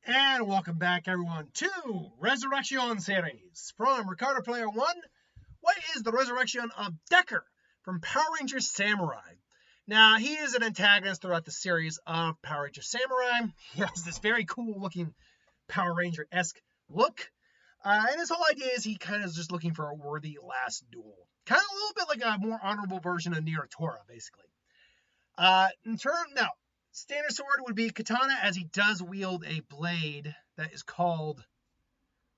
And welcome back everyone to Resurrección series from Ricardo Player One. What is the Resurrection of Deker from Power Rangers Samurai? Now he is an antagonist throughout the series of Power Rangers Samurai. He has this very cool looking Power Ranger-esque look, and his whole idea is he kind of is just looking for a worthy last duel, kind of a little bit like a more honorable version of Nier Tora, basically. Now, standard sword would be katana, as he does wield a blade that is called,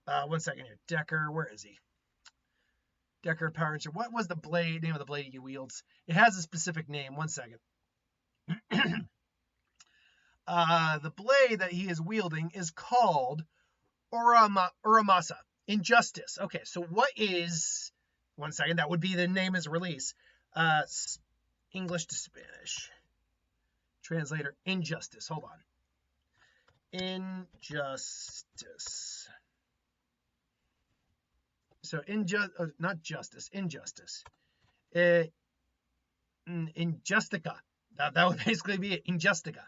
one second here, Deker, where is he? Deker Power Ranger. What was the name of the blade he wields? It has a specific name. One second. The blade that he is wielding is called Uramasa. Injustice. Okay, so what is, one second, that would be the name as release. English to Spanish. Translator, injustice. Hold on. Injustice. So not justice, injustice. Injustica. That would basically be it. Injustica.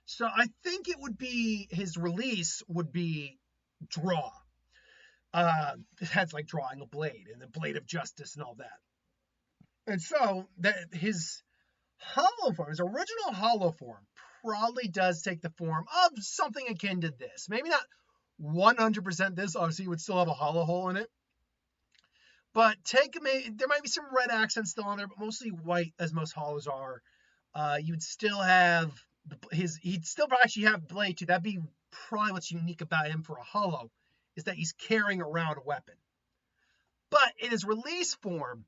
So I think it would be, his release would be draw. That's like drawing a blade and the blade of justice and all that. And so that his hollow form, his original hollow form, probably does take the form of something akin to this. Maybe not 100% this, obviously you would still have a hollow hole in it, but there might be some red accents still on there, but mostly white, as most hollows are. You'd still have he'd still actually have blade too. That'd be probably what's unique about him for a hollow, is that he's carrying around a weapon. But in his release form,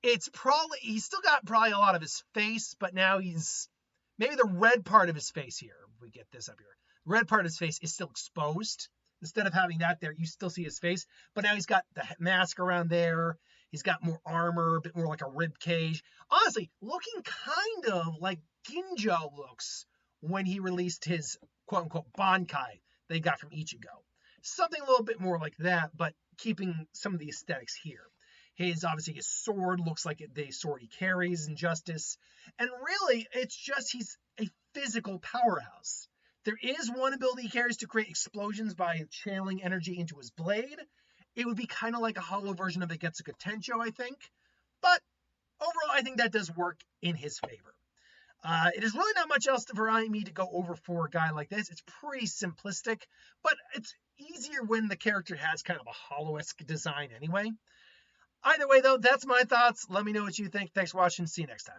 he's still got probably a lot of his face, but now he's maybe the red part of his face here. We get this up here. The red part of his face is still exposed. Instead of having that there, you still see his face, but now he's got the mask around there. He's got more armor, a bit more like a rib cage. Honestly, looking kind of like Ginjo looks when he released his quote-unquote Bankai they got from Ichigo. Something a little bit more like that, but keeping some of the aesthetics here. Obviously his sword looks like the sword he carries in Justice. And really, it's just he's a physical powerhouse. There is one ability he carries to create explosions by channeling energy into his blade. It would be kind of like a hollow version of Getsuga Tencho, I think. But overall, I think that does work in his favor. It is really not much else for me to go over for a guy like this. It's pretty simplistic, but it's easier when the character has kind of a hollow-esque design anyway. Either way, though, that's my thoughts. Let me know what you think. Thanks for watching. See you next time.